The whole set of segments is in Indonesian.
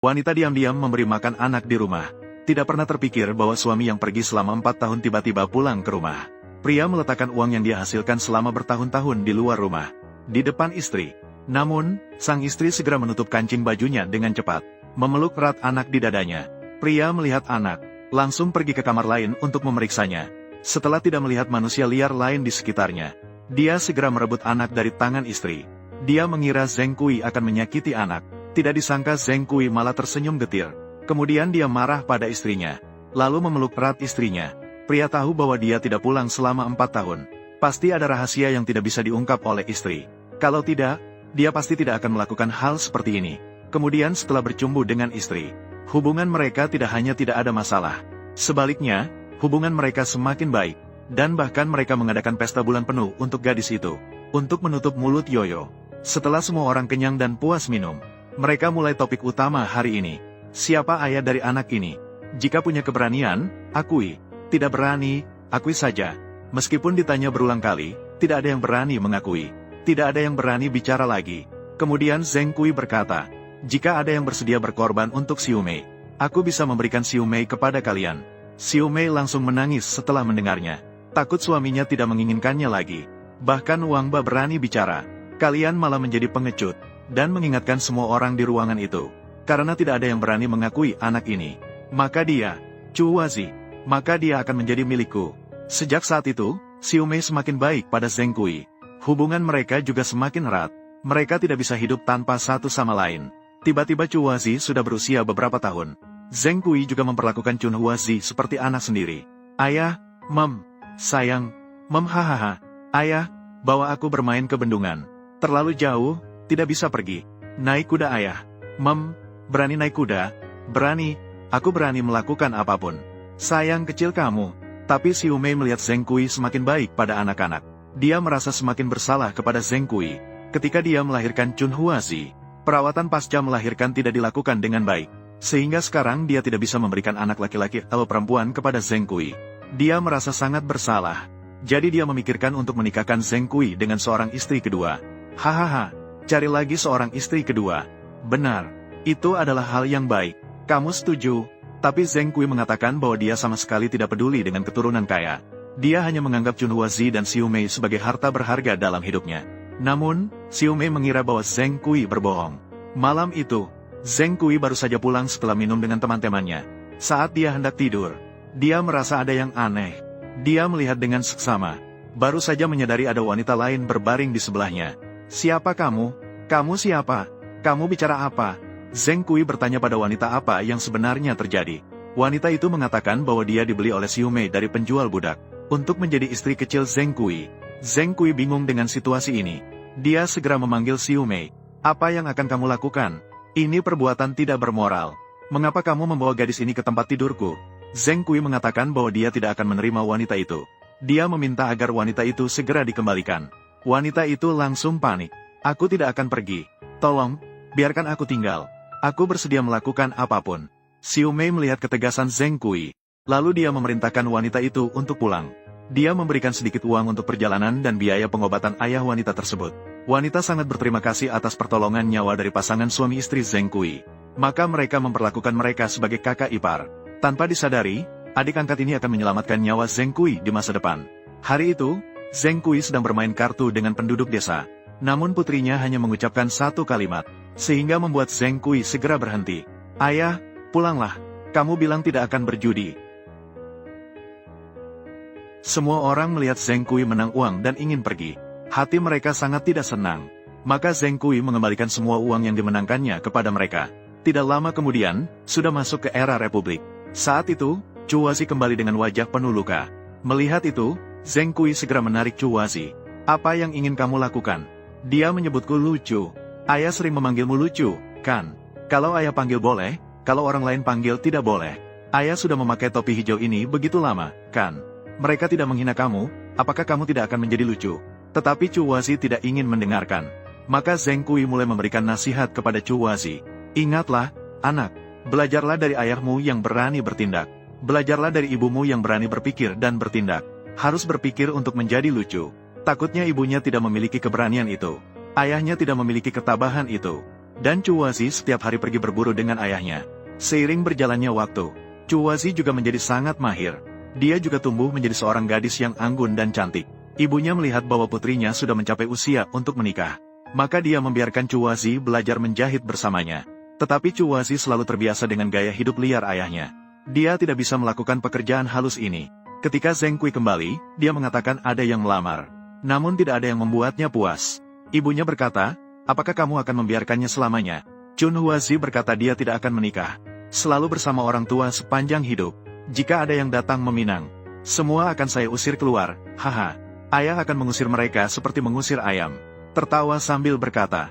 Wanita diam-diam memberi makan anak di rumah. Tidak pernah terpikir bahwa suami yang pergi selama 4 tahun tiba-tiba pulang ke rumah. Pria meletakkan uang yang dia hasilkan selama bertahun-tahun di luar rumah, di depan istri. Namun, sang istri segera menutup kancing bajunya dengan cepat, memeluk erat anak di dadanya. Pria melihat anak, langsung pergi ke kamar lain untuk memeriksanya. Setelah tidak melihat manusia liar lain di sekitarnya, dia segera merebut anak dari tangan istri. Dia mengira Zheng Kui akan menyakiti anak. Tidak disangka Zheng Kui malah tersenyum getir. Kemudian dia marah pada istrinya, lalu memeluk erat istrinya. Pria tahu bahwa dia tidak pulang selama 4 tahun. Pasti ada rahasia yang tidak bisa diungkap oleh istri. Kalau tidak, dia pasti tidak akan melakukan hal seperti ini. Kemudian setelah bercumbu dengan istri, hubungan mereka tidak hanya tidak ada masalah. Sebaliknya, hubungan mereka semakin baik. Dan bahkan mereka mengadakan pesta bulan penuh untuk gadis itu, untuk menutup mulut Yoyo. Setelah semua orang kenyang dan puas minum, mereka mulai topik utama hari ini. Siapa ayah dari anak ini? Jika punya keberanian, akui. Tidak berani, akui saja. Meskipun ditanya berulang kali, tidak ada yang berani mengakui. Tidak ada yang berani bicara lagi. Kemudian Zheng Kui berkata, jika ada yang bersedia berkorban untuk Xiu Mei, aku bisa memberikan Xiu Mei kepada kalian. Xiu Mei langsung menangis setelah mendengarnya. Takut suaminya tidak menginginkannya lagi. Bahkan Wang Ba berani bicara. Kalian malah menjadi pengecut, dan mengingatkan semua orang di ruangan itu. Karena tidak ada yang berani mengakui anak ini. Maka dia, Chu Wazi, maka dia akan menjadi milikku. Sejak saat itu, Xiu Mei semakin baik pada Zheng Kui. Hubungan mereka juga semakin erat. Mereka tidak bisa hidup tanpa satu sama lain. Tiba-tiba Chu Wazi sudah berusia beberapa tahun. Zheng Kui juga memperlakukan Chun Wazi seperti anak sendiri. Ayah, Mem, sayang, Mem hahaha. Ayah, bawa aku bermain ke bendungan. Terlalu jauh, tidak bisa pergi. Naik kuda ayah. Mem, berani naik kuda? Berani, aku berani melakukan apapun. Sayang kecil kamu. Tapi Xiu Mei melihat Zheng Kui semakin baik pada anak-anak. Dia merasa semakin bersalah kepada Zheng Kui. Ketika dia melahirkan Chun Huazi, perawatan pasca melahirkan tidak dilakukan dengan baik. Sehingga sekarang dia tidak bisa memberikan anak laki-laki atau perempuan kepada Zheng Kui. Dia merasa sangat bersalah. Jadi dia memikirkan untuk menikahkan Zheng Kui dengan seorang istri kedua. Hahaha, cari lagi seorang istri kedua. Benar, itu adalah hal yang baik. Kamu setuju? Tapi Zheng Kui mengatakan bahwa dia sama sekali tidak peduli dengan keturunan kaya. Dia hanya menganggap Chun Huazi dan Xiu Mei sebagai harta berharga dalam hidupnya. Namun, Xiu Mei mengira bahwa Zheng Kui berbohong. Malam itu, Zheng Kui baru saja pulang setelah minum dengan teman-temannya. Saat dia hendak tidur, dia merasa ada yang aneh. Dia melihat dengan seksama. Baru saja menyadari ada wanita lain berbaring di sebelahnya. Siapa kamu? Kamu siapa? Kamu bicara apa? Zheng Kui bertanya pada wanita apa yang sebenarnya terjadi. Wanita itu mengatakan bahwa dia dibeli oleh Xiu Mei dari penjual budak, untuk menjadi istri kecil Zheng Kui. Zheng Kui bingung dengan situasi ini. Dia segera memanggil Xiu Mei. Apa yang akan kamu lakukan? Ini perbuatan tidak bermoral. Mengapa kamu membawa gadis ini ke tempat tidurku? Zheng Kui mengatakan bahwa dia tidak akan menerima wanita itu. Dia meminta agar wanita itu segera dikembalikan. Wanita itu langsung panik. Aku tidak akan pergi. Tolong, biarkan aku tinggal. Aku bersedia melakukan apapun. Xiu Mei melihat ketegasan Zheng Kui. Lalu dia memerintahkan wanita itu untuk pulang. Dia memberikan sedikit uang untuk perjalanan dan biaya pengobatan ayah wanita tersebut. Wanita sangat berterima kasih atas pertolongan nyawa dari pasangan suami istri Zheng Kui. Maka mereka memperlakukan mereka sebagai kakak ipar. Tanpa disadari, adik angkat ini akan menyelamatkan nyawa Zheng Kui di masa depan. Hari itu, Zheng Kui sedang bermain kartu dengan penduduk desa. Namun putrinya hanya mengucapkan satu kalimat, sehingga membuat Zheng Kui segera berhenti. Ayah, pulanglah. Kamu bilang tidak akan berjudi. Semua orang melihat Zheng Kui menang uang dan ingin pergi. Hati mereka sangat tidak senang. Maka Zheng Kui mengembalikan semua uang yang dimenangkannya kepada mereka. Tidak lama kemudian, sudah masuk ke era Republik. Saat itu, Chu Wazi kembali dengan wajah penuh luka. Melihat itu, Zheng Kui segera menarik Chu Wazi. Apa yang ingin kamu lakukan? Dia menyebutku lucu. Ayah sering memanggilmu lucu, kan? Kalau ayah panggil boleh, kalau orang lain panggil tidak boleh. Ayah sudah memakai topi hijau ini begitu lama, kan? Mereka tidak menghina kamu, apakah kamu tidak akan menjadi lucu? Tetapi Chu Wazi tidak ingin mendengarkan. Maka Zheng Kui mulai memberikan nasihat kepada Chu Wazi. Ingatlah, anak, belajarlah dari ayahmu yang berani bertindak. Belajarlah dari ibumu yang berani berpikir dan bertindak. Harus berpikir untuk menjadi lucu. Takutnya ibunya tidak memiliki keberanian itu. Ayahnya tidak memiliki ketabahan itu. Dan Chuwazi setiap hari pergi berburu dengan ayahnya. Seiring berjalannya waktu, Chuwazi juga menjadi sangat mahir. Dia juga tumbuh menjadi seorang gadis yang anggun dan cantik. Ibunya melihat bahwa putrinya sudah mencapai usia untuk menikah. Maka dia membiarkan Chuwazi belajar menjahit bersamanya. Tetapi Chuwazi selalu terbiasa dengan gaya hidup liar ayahnya. Dia tidak bisa melakukan pekerjaan halus ini. Ketika Zheng Kui kembali, dia mengatakan ada yang melamar. Namun tidak ada yang membuatnya puas. Ibunya berkata, apakah kamu akan membiarkannya selamanya? Chun Huazi berkata dia tidak akan menikah. Selalu bersama orang tua sepanjang hidup. Jika ada yang datang meminang, semua akan saya usir keluar, haha. Ayah akan mengusir mereka seperti mengusir ayam. Tertawa sambil berkata.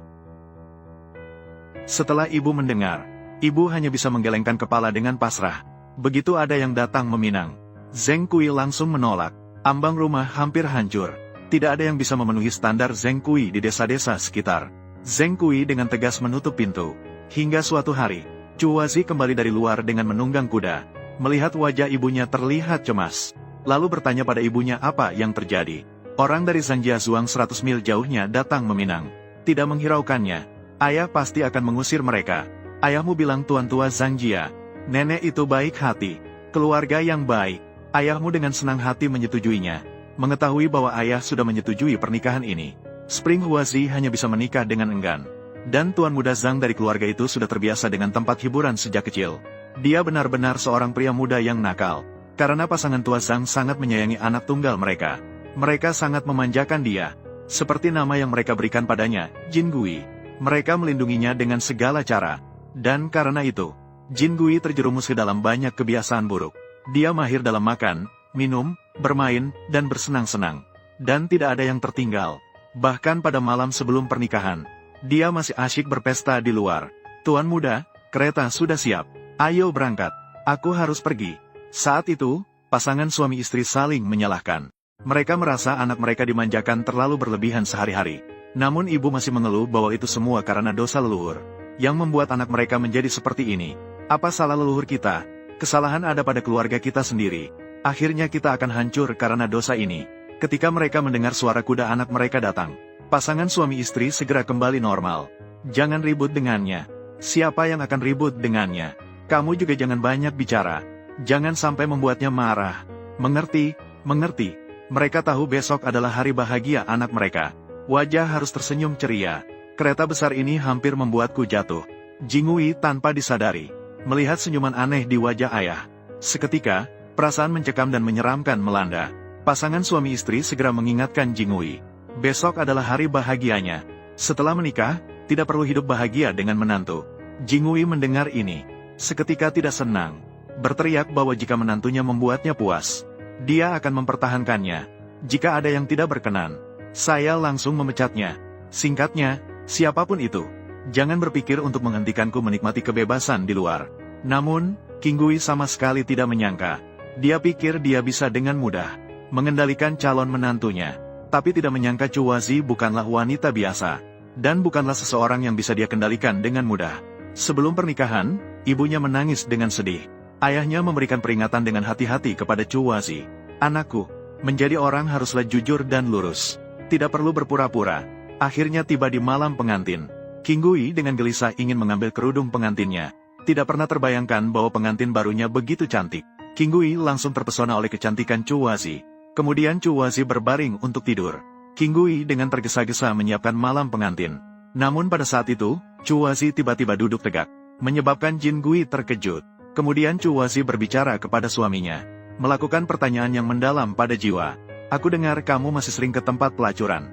Setelah ibu mendengar, ibu hanya bisa menggelengkan kepala dengan pasrah. Begitu ada yang datang meminang, Zheng Kui langsung menolak. Ambang rumah hampir hancur. Tidak ada yang bisa memenuhi standar Zheng Kui di desa-desa sekitar. Zheng Kui dengan tegas menutup pintu. Hingga suatu hari, Chuwazi kembali dari luar dengan menunggang kuda. Melihat wajah ibunya terlihat cemas. Lalu bertanya pada ibunya apa yang terjadi. Orang dari Zhangjiazuang 100 mil jauhnya datang meminang. Tidak menghiraukannya. Ayah pasti akan mengusir mereka. Ayahmu bilang tuan tua Zhangjia. Nenek itu baik hati. Keluarga yang baik. Ayahmu dengan senang hati menyetujuinya. Mengetahui bahwa ayah sudah menyetujui pernikahan ini. Spring Huazi hanya bisa menikah dengan enggan. Dan tuan muda Zhang dari keluarga itu sudah terbiasa dengan tempat hiburan sejak kecil. Dia benar-benar seorang pria muda yang nakal. Karena pasangan tua Zhang sangat menyayangi anak tunggal mereka. Mereka sangat memanjakan dia. Seperti nama yang mereka berikan padanya, Jin Gui. Mereka melindunginya dengan segala cara. Dan karena itu, Jin Gui terjerumus ke dalam banyak kebiasaan buruk. Dia mahir dalam makan, minum, bermain, dan bersenang-senang. Dan tidak ada yang tertinggal. Bahkan pada malam sebelum pernikahan, dia masih asyik berpesta di luar. Tuan muda, kereta sudah siap. Ayo berangkat. Aku harus pergi. Saat itu, pasangan suami istri saling menyalahkan. Mereka merasa anak mereka dimanjakan terlalu berlebihan sehari-hari. Namun ibu masih mengeluh bahwa itu semua karena dosa leluhur. Yang membuat anak mereka menjadi seperti ini. Apa salah leluhur kita? Kesalahan ada pada keluarga kita sendiri. Akhirnya kita akan hancur karena dosa ini. Ketika mereka mendengar suara kuda anak mereka datang, pasangan suami istri segera kembali normal. Jangan ribut dengannya. Siapa yang akan ribut dengannya? Kamu juga jangan banyak bicara. Jangan sampai membuatnya marah. Mengerti? Mengerti. Mereka tahu besok adalah hari bahagia anak mereka. Wajah harus tersenyum ceria. Kereta besar ini hampir membuatku jatuh. Jingui tanpa disadari. Melihat senyuman aneh di wajah ayah. Seketika, perasaan mencekam dan menyeramkan melanda. Pasangan suami istri segera mengingatkan Jingui. Besok adalah hari bahagianya. Setelah menikah, tidak perlu hidup bahagia dengan menantu. Jingui mendengar ini. Seketika tidak senang. Berteriak bahwa jika menantunya membuatnya puas, dia akan mempertahankannya. Jika ada yang tidak berkenan, saya langsung memecatnya. Singkatnya, siapapun itu, jangan berpikir untuk menghentikanku menikmati kebebasan di luar. Namun, King Gui sama sekali tidak menyangka. Dia pikir dia bisa dengan mudah mengendalikan calon menantunya. Tapi tidak menyangka Chuwazi bukanlah wanita biasa. Dan bukanlah seseorang yang bisa dia kendalikan dengan mudah. Sebelum pernikahan, ibunya menangis dengan sedih. Ayahnya memberikan peringatan dengan hati-hati kepada Chuwazi. Anakku, menjadi orang haruslah jujur dan lurus. Tidak perlu berpura-pura. Akhirnya tiba di malam pengantin. King Gui dengan gelisah ingin mengambil kerudung pengantinnya. Tidak pernah terbayangkan bahwa pengantin barunya begitu cantik. King Gui langsung terpesona oleh kecantikan Chuwazi. Kemudian Chuwazi berbaring untuk tidur. King Gui dengan tergesa-gesa menyiapkan malam pengantin. Namun pada saat itu, Chuwazi tiba-tiba duduk tegak, menyebabkan Jin Gui terkejut. Kemudian Chuwazi berbicara kepada suaminya, melakukan pertanyaan yang mendalam pada jiwa. Aku dengar kamu masih sering ke tempat pelacuran.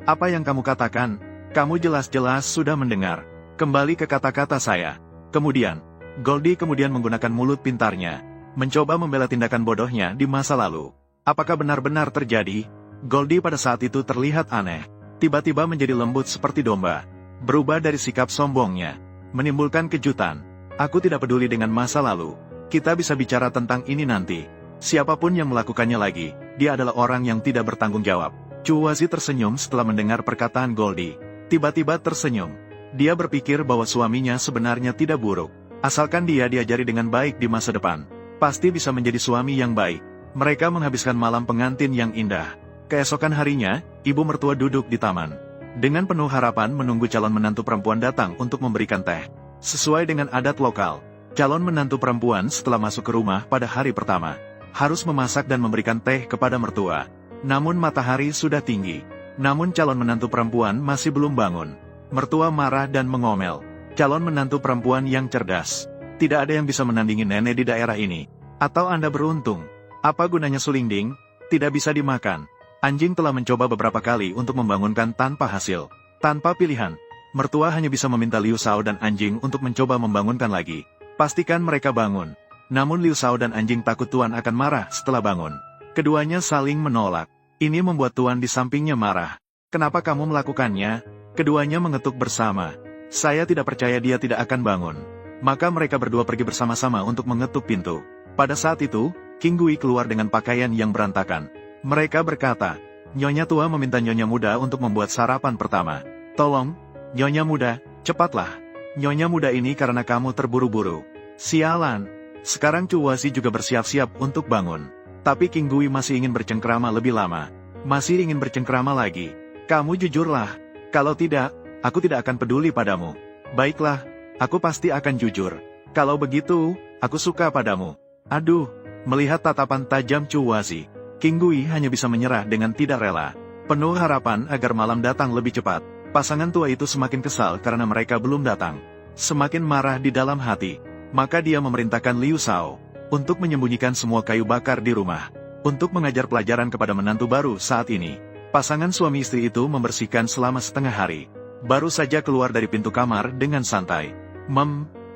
Apa yang kamu katakan? Kamu jelas-jelas sudah mendengar. Kembali ke kata-kata saya. Kemudian, Goldie kemudian menggunakan mulut pintarnya, mencoba membela tindakan bodohnya di masa lalu. Apakah benar-benar terjadi? Goldie pada saat itu terlihat aneh. Tiba-tiba menjadi lembut seperti domba. Berubah dari sikap sombongnya. Menimbulkan kejutan. Aku tidak peduli dengan masa lalu. Kita bisa bicara tentang ini nanti. Siapapun yang melakukannya lagi, dia adalah orang yang tidak bertanggung jawab. Chuwazi tersenyum setelah mendengar perkataan Goldie. Tiba-tiba tersenyum. Dia berpikir bahwa suaminya sebenarnya tidak buruk. Asalkan dia diajari dengan baik di masa depan, pasti bisa menjadi suami yang baik. Mereka menghabiskan malam pengantin yang indah. Keesokan harinya, ibu mertua duduk di taman. Dengan penuh harapan menunggu calon menantu perempuan datang untuk memberikan teh. Sesuai dengan adat lokal, calon menantu perempuan setelah masuk ke rumah pada hari pertama, harus memasak dan memberikan teh kepada mertua. Namun matahari sudah tinggi. Namun calon menantu perempuan masih belum bangun. Mertua marah dan mengomel. Calon menantu perempuan yang cerdas. Tidak ada yang bisa menandingi nenek di daerah ini. Atau Anda beruntung. Apa gunanya sulingding? Tidak bisa dimakan. Anjing telah mencoba beberapa kali untuk membangunkan tanpa hasil. Tanpa pilihan, mertua hanya bisa meminta Liu Shao dan anjing untuk mencoba membangunkan lagi. Pastikan mereka bangun. Namun Liu Shao dan anjing takut Tuan akan marah setelah bangun. Keduanya saling menolak. Ini membuat Tuan di sampingnya marah. Kenapa kamu melakukannya? Keduanya mengetuk bersama. Saya tidak percaya dia tidak akan bangun. Maka mereka berdua pergi bersama-sama untuk mengetuk pintu. Pada saat itu, King Gui keluar dengan pakaian yang berantakan. Mereka berkata, Nyonya tua meminta Nyonya muda untuk membuat sarapan pertama. Tolong, Nyonya muda, cepatlah. Nyonya muda ini karena kamu terburu-buru. Sialan. Sekarang Cuwasi juga bersiap-siap untuk bangun. Tapi King Gui masih ingin bercengkrama lebih lama. Masih ingin bercengkrama lagi. Kamu jujurlah. Kalau tidak, aku tidak akan peduli padamu. Baiklah, aku pasti akan jujur. Kalau begitu, aku suka padamu. Aduh, melihat tatapan tajam Cuwasi, King Gui hanya bisa menyerah dengan tidak rela. Penuh harapan agar malam datang lebih cepat. Pasangan tua itu semakin kesal karena mereka belum datang. Semakin marah di dalam hati. Maka dia memerintahkan Liu Shao untuk menyembunyikan semua kayu bakar di rumah. Untuk mengajar pelajaran kepada menantu baru saat ini. Pasangan suami istri itu membersihkan selama setengah hari. Baru saja keluar dari pintu kamar dengan santai.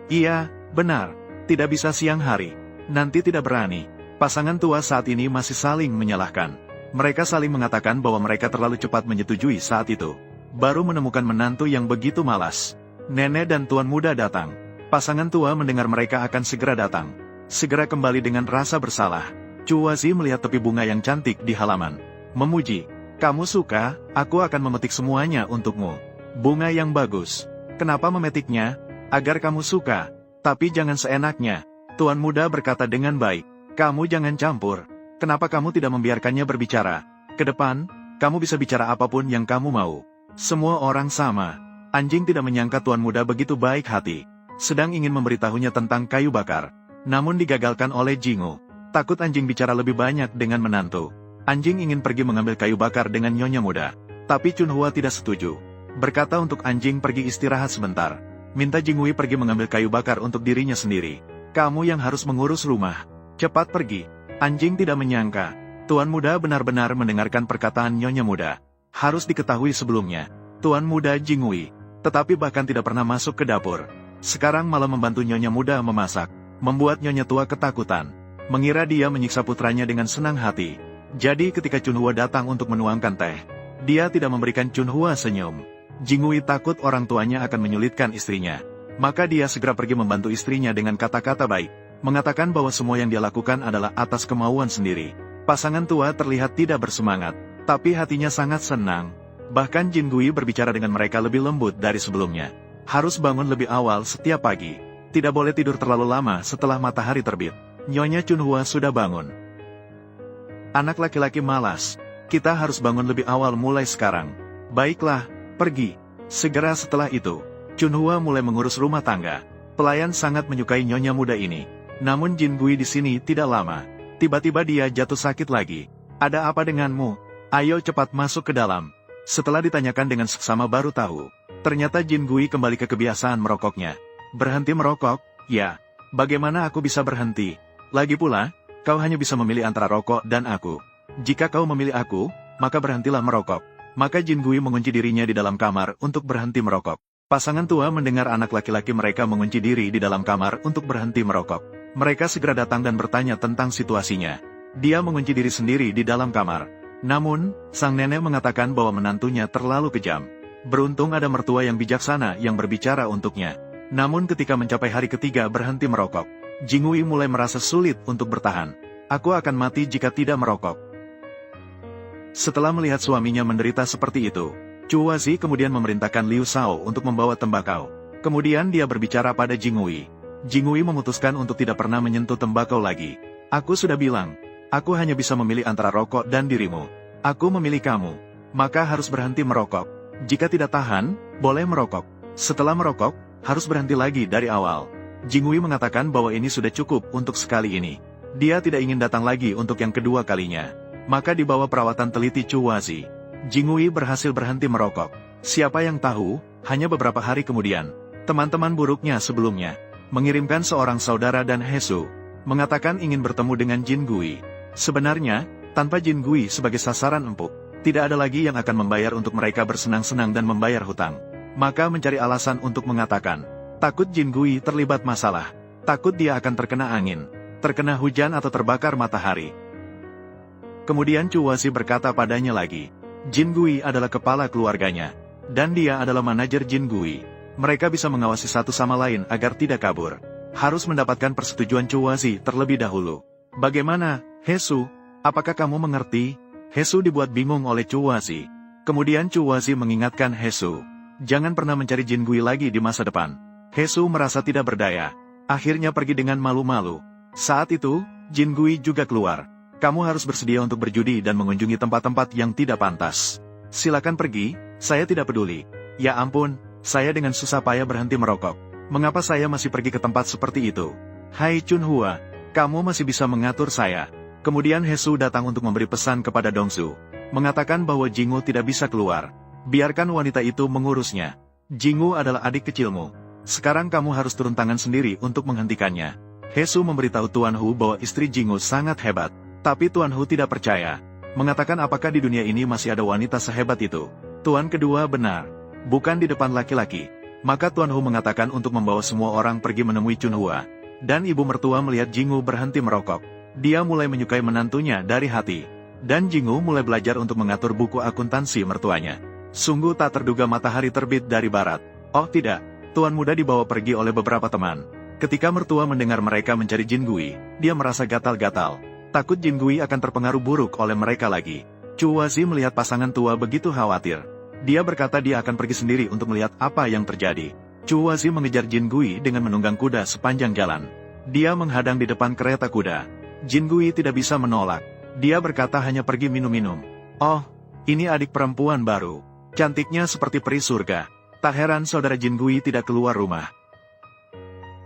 Iya, benar. Tidak bisa siang hari. Nanti tidak berani. Pasangan tua saat ini masih saling menyalahkan. Mereka saling mengatakan bahwa mereka terlalu cepat menyetujui saat itu. Baru menemukan menantu yang begitu malas. Nenek dan tuan muda datang. Pasangan tua mendengar mereka akan segera datang. Segera kembali dengan rasa bersalah. Cuwasi melihat tepi bunga yang cantik di halaman. Memuji. Kamu suka, aku akan memetik semuanya untukmu. Bunga yang bagus. Kenapa memetiknya? Agar kamu suka. Tapi jangan seenaknya. Tuan muda berkata dengan baik. Kamu jangan campur. Kenapa kamu tidak membiarkannya berbicara? Ke depan, kamu bisa bicara apapun yang kamu mau. Semua orang sama. Anjing tidak menyangka tuan muda begitu baik hati. Sedang ingin memberitahunya tentang kayu bakar. Namun digagalkan oleh Jingu. Takut anjing bicara lebih banyak dengan menantu. Anjing ingin pergi mengambil kayu bakar dengan nyonya muda. Tapi Chunhua tidak setuju. Berkata untuk anjing pergi istirahat sebentar. Minta Jingui pergi mengambil kayu bakar untuk dirinya sendiri. Kamu yang harus mengurus rumah. Cepat pergi. Anjing tidak menyangka. Tuan muda benar-benar mendengarkan perkataan nyonya muda. Harus diketahui sebelumnya. Tuan muda Jingui. Tetapi bahkan tidak pernah masuk ke dapur. Sekarang malah membantu nyonya muda memasak. Membuat nyonya tua ketakutan. Mengira dia menyiksa putranya dengan senang hati. Jadi ketika Chunhua datang untuk menuangkan teh, dia tidak memberikan Chunhua senyum. Jingui takut orang tuanya akan menyulitkan istrinya. Maka dia segera pergi membantu istrinya dengan kata-kata baik. Mengatakan bahwa semua yang dia lakukan adalah atas kemauan sendiri. Pasangan tua terlihat tidak bersemangat, tapi hatinya sangat senang. Bahkan Jin Gui berbicara dengan mereka lebih lembut dari sebelumnya. Harus bangun lebih awal setiap pagi. Tidak boleh tidur terlalu lama setelah matahari terbit. Nyonya Chunhua sudah bangun. Anak laki-laki malas. Kita harus bangun lebih awal mulai sekarang. Baiklah, pergi. Segera setelah itu, Chunhua mulai mengurus rumah tangga. Pelayan sangat menyukai nyonya muda ini. Namun Jin Gui di sini tidak lama. Tiba-tiba dia jatuh sakit lagi. Ada apa denganmu? Ayo cepat masuk ke dalam. Setelah ditanyakan dengan seksama baru tahu. Ternyata Jin Gui kembali ke kebiasaan merokoknya. Berhenti merokok? Ya. Bagaimana aku bisa berhenti? Lagi pula, kau hanya bisa memilih antara rokok dan aku. Jika kau memilih aku, maka berhentilah merokok. Maka Jin Gui mengunci dirinya di dalam kamar untuk berhenti merokok. Pasangan tua mendengar anak laki-laki mereka mengunci diri di dalam kamar untuk berhenti merokok. Mereka segera datang dan bertanya tentang situasinya. Dia mengunci diri sendiri di dalam kamar. Namun, sang nenek mengatakan bahwa menantunya terlalu kejam. Beruntung ada mertua yang bijaksana yang berbicara untuknya. Namun ketika mencapai hari ketiga berhenti merokok, Jingui mulai merasa sulit untuk bertahan. Aku akan mati jika tidak merokok. Setelah melihat suaminya menderita seperti itu, Cuwasi kemudian memerintahkan Liu Shao untuk membawa tembakau. Kemudian dia berbicara pada Jingui. Jingui memutuskan untuk tidak pernah menyentuh tembakau lagi. Aku sudah bilang, aku hanya bisa memilih antara rokok dan dirimu. Aku memilih kamu. Maka harus berhenti merokok. Jika tidak tahan, boleh merokok. Setelah merokok, harus berhenti lagi dari awal. Jingui mengatakan bahwa ini sudah cukup untuk sekali ini. Dia tidak ingin datang lagi untuk yang kedua kalinya. Maka di bawah perawatan teliti Chuwazi, Jingui berhasil berhenti merokok. Siapa yang tahu, hanya beberapa hari kemudian, teman-teman buruknya sebelumnya mengirimkan seorang saudara dan Hesu, mengatakan ingin bertemu dengan Jin Gui. Sebenarnya, tanpa Jin Gui sebagai sasaran empuk, tidak ada lagi yang akan membayar untuk mereka bersenang-senang dan membayar hutang. Maka mencari alasan untuk mengatakan, takut Jin Gui terlibat masalah, takut dia akan terkena angin, terkena hujan atau terbakar matahari. Kemudian Chuwazi berkata padanya lagi, Jin Gui adalah kepala keluarganya, dan dia adalah manajer Jin Gui. Mereka bisa mengawasi satu sama lain agar tidak kabur. Harus mendapatkan persetujuan Chuwazi terlebih dahulu. Bagaimana, Hesu? Apakah kamu mengerti? Hesu dibuat bingung oleh Chuwazi. Kemudian Chuwazi mengingatkan Hesu, jangan pernah mencari Jin Gui lagi di masa depan. Hesu merasa tidak berdaya. Akhirnya pergi dengan malu-malu. Saat itu, Jin Gui juga keluar. Kamu harus bersedia untuk berjudi dan mengunjungi tempat-tempat yang tidak pantas. Silakan pergi, saya tidak peduli. Ya ampun, saya dengan susah payah berhenti merokok. Mengapa saya masih pergi ke tempat seperti itu? Hai Chunhua, kamu masih bisa mengatur saya. Kemudian Hesu datang untuk memberi pesan kepada Dongsu, mengatakan bahwa Jingu tidak bisa keluar. Biarkan wanita itu mengurusnya. Jingu adalah adik kecilmu. Sekarang kamu harus turun tangan sendiri untuk menghentikannya. Hesu memberitahu Tuan Hu bahwa istri Jingu sangat hebat. Tapi Tuan Hu tidak percaya. Mengatakan apakah di dunia ini masih ada wanita sehebat itu. Tuan kedua benar. Bukan di depan laki-laki. Maka Tuan Hu mengatakan untuk membawa semua orang pergi menemui Chunhua. Dan ibu mertua melihat Jingu berhenti merokok. Dia mulai menyukai menantunya dari hati. Dan Jingu mulai belajar untuk mengatur buku akuntansi mertuanya. Sungguh tak terduga matahari terbit dari barat. Oh tidak, Tuan muda dibawa pergi oleh beberapa teman. Ketika mertua mendengar mereka mencari Jin Gui, dia merasa gatal-gatal. Takut Jin Gui akan terpengaruh buruk oleh mereka lagi. Chuwazi melihat pasangan tua begitu khawatir. Dia berkata dia akan pergi sendiri untuk melihat apa yang terjadi. Chuwazi mengejar Jin Gui dengan menunggang kuda sepanjang jalan. Dia menghadang di depan kereta kuda. Jin Gui tidak bisa menolak. Dia berkata hanya pergi minum-minum. Oh, ini adik perempuan baru. Cantiknya seperti peri surga. Tak heran saudara Jin Gui tidak keluar rumah.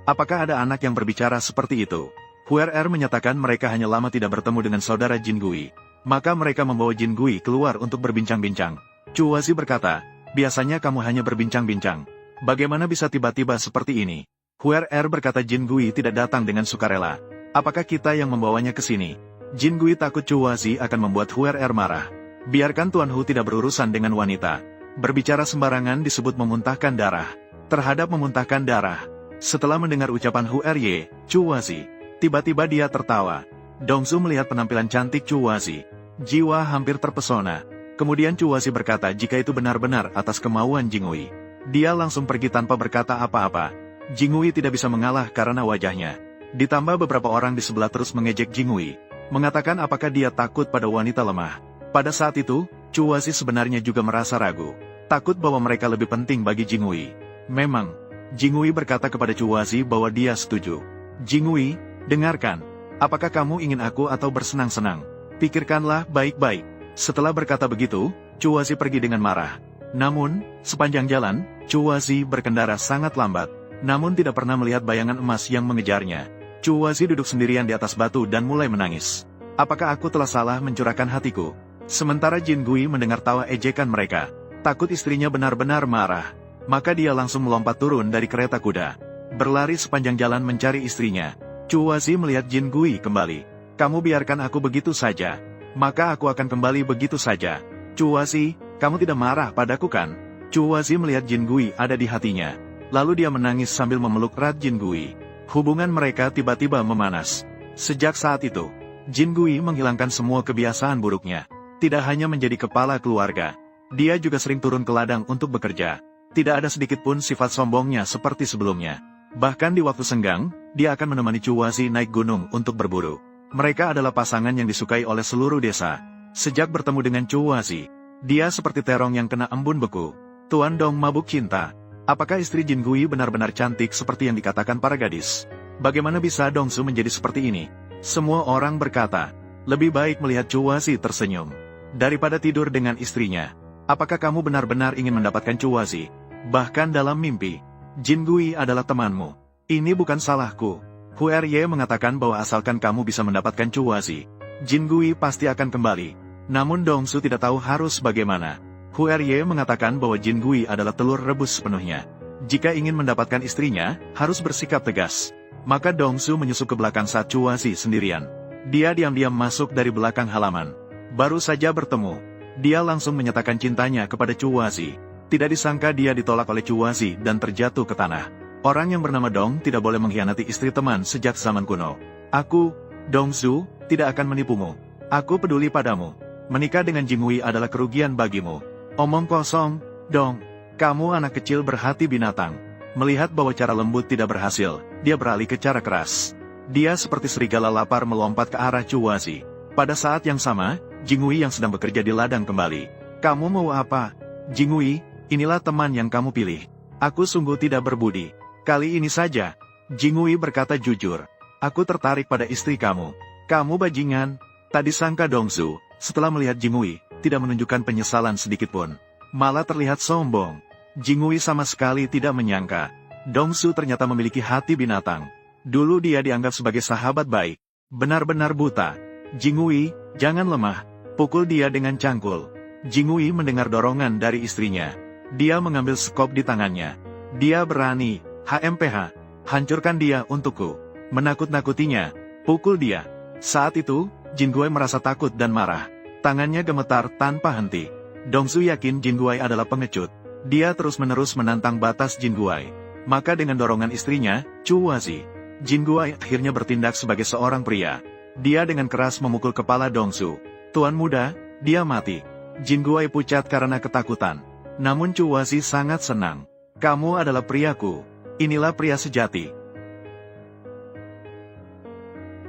Apakah ada anak yang berbicara seperti itu? Huer menyatakan mereka hanya lama tidak bertemu dengan saudara Jin Gui. Maka mereka membawa Jin Gui keluar untuk berbincang-bincang. Chuwazi berkata, biasanya kamu hanya berbincang-bincang. Bagaimana bisa tiba-tiba seperti ini? Huer berkata Jin Gui tidak datang dengan sukarela. Apakah kita yang membawanya ke sini? Jin Gui takut Chuwazi akan membuat Huer marah. Biarkan Tuan Hu tidak berurusan dengan wanita. Berbicara sembarangan disebut memuntahkan darah. Terhadap memuntahkan darah. Setelah mendengar ucapan Huer Chuwazi, tiba-tiba dia tertawa. Dongsu melihat penampilan cantik Chuwazi. Jiwa hampir terpesona. Kemudian Chuwazi berkata jika itu benar-benar atas kemauan Jingui. Dia langsung pergi tanpa berkata apa-apa. Jingui tidak bisa mengalah karena wajahnya. Ditambah beberapa orang di sebelah terus mengejek Jingui. Mengatakan apakah dia takut pada wanita lemah. Pada saat itu, Chuwazi sebenarnya juga merasa ragu. Takut bahwa mereka lebih penting bagi Jingui. Memang, Jingui berkata kepada Chuwazi bahwa dia setuju. Jingui, dengarkan. Apakah kamu ingin aku atau bersenang-senang? Pikirkanlah baik-baik. Setelah berkata begitu, Chuwazi pergi dengan marah. Namun, sepanjang jalan, Chuwazi berkendara sangat lambat. Namun tidak pernah melihat bayangan emas yang mengejarnya. Chuwazi duduk sendirian di atas batu dan mulai menangis. Apakah aku telah salah mencurahkan hatiku? Sementara Jin Gui mendengar tawa ejekan mereka. Takut istrinya benar-benar marah. Maka dia langsung melompat turun dari kereta kuda. Berlari sepanjang jalan mencari istrinya. Chuwazi melihat Jin Gui kembali. Kamu biarkan aku begitu saja. Maka aku akan kembali begitu saja. Chuwazi, kamu tidak marah padaku kan? Chuwazi melihat Jin Gui ada di hatinya. Lalu dia menangis sambil memeluk erat Jin Gui. Hubungan mereka tiba-tiba memanas. Sejak saat itu, Jin Gui menghilangkan semua kebiasaan buruknya. Tidak hanya menjadi kepala keluarga. Dia juga sering turun ke ladang untuk bekerja. Tidak ada sedikit pun sifat sombongnya seperti sebelumnya. Bahkan di waktu senggang, dia akan menemani Chuwazi naik gunung untuk berburu. Mereka adalah pasangan yang disukai oleh seluruh desa. Sejak bertemu dengan Chuwazi, dia seperti terong yang kena embun beku. Tuan Dong mabuk cinta. Apakah istri Jin Gui benar-benar cantik seperti yang dikatakan para gadis? Bagaimana bisa Dongsu menjadi seperti ini? Semua orang berkata, lebih baik melihat Chuwazi tersenyum daripada tidur dengan istrinya. Apakah kamu benar-benar ingin mendapatkan Chuazi? Bahkan dalam mimpi, Jin Gui adalah temanmu. Ini bukan salahku. Huerye mengatakan bahwa asalkan kamu bisa mendapatkan Chuazi, Jin Gui pasti akan kembali. Namun Dongsu tidak tahu harus bagaimana. Huerye mengatakan bahwa Jin Gui adalah telur rebus sepenuhnya. Jika ingin mendapatkan istrinya, harus bersikap tegas. Maka Dongsu menyusup ke belakang saat Chuazi sendirian. Dia diam-diam masuk dari belakang halaman. Baru saja bertemu, dia langsung menyatakan cintanya kepada Chuazi. Tidak disangka dia ditolak oleh Chuazi dan terjatuh ke tanah. Orang yang bernama Dong tidak boleh mengkhianati istri teman sejak zaman kuno. Aku, Dongsu, tidak akan menipumu. Aku peduli padamu. Menikah dengan Jinghui adalah kerugian bagimu. Omong kosong, Dong. Kamu anak kecil berhati binatang. Melihat bahwa cara lembut tidak berhasil, dia beralih ke cara keras. Dia seperti serigala lapar melompat ke arah Chuazi. Pada saat yang sama, Jinghui yang sedang bekerja di ladang kembali. Kamu mau apa? Jinghui, inilah teman yang kamu pilih. Aku sungguh tidak berbudi. Kali ini saja, Jinghui berkata jujur. Aku tertarik pada istri kamu. Kamu bajingan. Tak disangka Dongsu, setelah melihat Jinghui, tidak menunjukkan penyesalan sedikitpun. Malah terlihat sombong. Jinghui sama sekali tidak menyangka. Dongsu ternyata memiliki hati binatang. Dulu dia dianggap sebagai sahabat baik. Benar-benar buta. Jinghui, jangan lemah. Pukul dia dengan cangkul. Jinghui mendengar dorongan dari istrinya. Dia mengambil skop di tangannya. Dia berani, HMPH. Hancurkan dia untukku. Menakut-nakutinya. Pukul dia. Saat itu, Jinghui merasa takut dan marah. Tangannya gemetar tanpa henti. Dongsu yakin Jinghui adalah pengecut. Dia terus-menerus menantang batas Jinghui. Maka dengan dorongan istrinya, Chuazi, Jinghui akhirnya bertindak sebagai seorang pria. Dia dengan keras memukul kepala Dongsu. Tuan muda, dia mati. Jinghui pucat karena ketakutan. Namun Chuazi sangat senang. Kamu adalah priaku. Inilah pria sejati.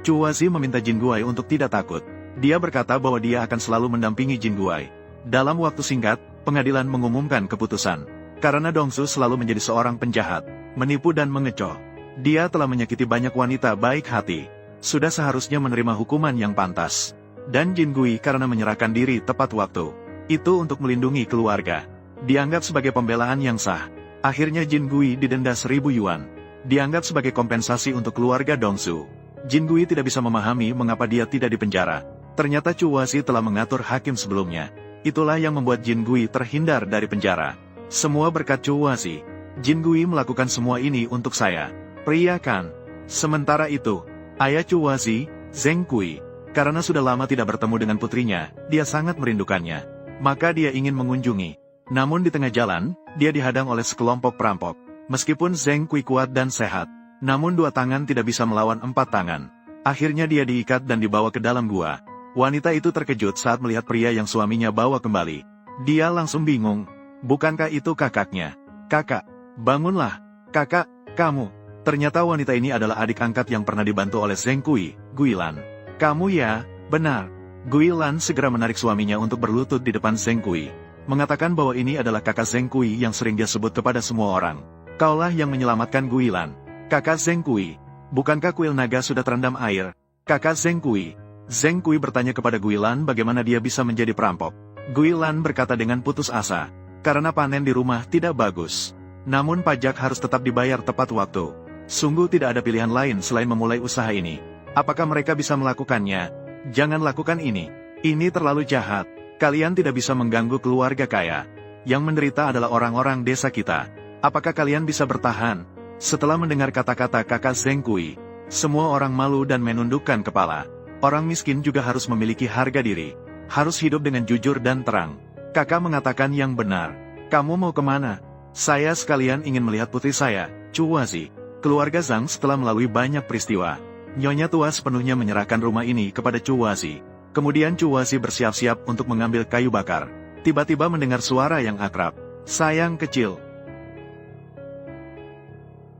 Chuazi meminta Jinghui untuk tidak takut. Dia berkata bahwa dia akan selalu mendampingi Jinghui. Dalam waktu singkat, pengadilan mengumumkan keputusan. Karena Dongsu selalu menjadi seorang penjahat, menipu dan mengecoh. Dia telah menyakiti banyak wanita baik hati. Sudah seharusnya menerima hukuman yang pantas. Dan Jinghui karena menyerahkan diri tepat waktu. Itu untuk melindungi keluarga. Dianggap sebagai pembelaan yang sah. Akhirnya Jinghui didenda 1000 yuan. Dianggap sebagai kompensasi untuk keluarga Dongsu. Jinghui tidak bisa memahami mengapa dia tidak dipenjara. Ternyata Chuazi telah mengatur hakim sebelumnya. Itulah yang membuat Jinghui terhindar dari penjara. Semua berkat Chuazi. Jinghui melakukan semua ini untuk saya. Pria kan? Sementara itu, ayah Chuazi, Zheng Kui, karena sudah lama tidak bertemu dengan putrinya, dia sangat merindukannya. Maka dia ingin mengunjungi. Namun di tengah jalan, dia dihadang oleh sekelompok perampok. Meskipun Zheng Kui kuat dan sehat, namun 2 tangan tidak bisa melawan 4 tangan. Akhirnya dia diikat dan dibawa ke dalam gua. Wanita itu terkejut saat melihat pria yang suaminya bawa kembali. Dia langsung bingung. Bukankah itu kakaknya? Kakak, bangunlah. Kakak, kamu. Ternyata wanita ini adalah adik angkat yang pernah dibantu oleh Zheng Kui, Guilan. Kamu ya? Benar. Guilan segera menarik suaminya untuk berlutut di depan Zheng Kui. Mengatakan bahwa ini adalah kakak Zheng Kui yang sering dia sebut kepada semua orang. Kaulah yang menyelamatkan Guilan. Kakak Zheng Kui. Bukankah kuil naga sudah terendam air? Kakak Zheng Kui. Zheng Kui bertanya kepada Guilan bagaimana dia bisa menjadi perampok. Guilan berkata dengan putus asa. Karena panen di rumah tidak bagus. Namun pajak harus tetap dibayar tepat waktu. Sungguh tidak ada pilihan lain selain memulai usaha ini. Apakah mereka bisa melakukannya? Jangan lakukan ini. Ini terlalu jahat. Kalian tidak bisa mengganggu keluarga kaya. Yang menderita adalah orang-orang desa kita. Apakah kalian bisa bertahan? Setelah mendengar kata-kata kakak Zheng Kui, semua orang malu dan menundukkan kepala. Orang miskin juga harus memiliki harga diri. Harus hidup dengan jujur dan terang. Kakak mengatakan yang benar. Kamu mau kemana? Saya sekalian ingin melihat putri saya, Chuazi. Keluarga Zhang setelah melalui banyak peristiwa. Nyonya tua sepenuhnya menyerahkan rumah ini kepada Chuazi. Kemudian Chuazi bersiap-siap untuk mengambil kayu bakar. Tiba-tiba mendengar suara yang akrab. Sayang kecil.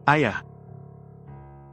Ayah.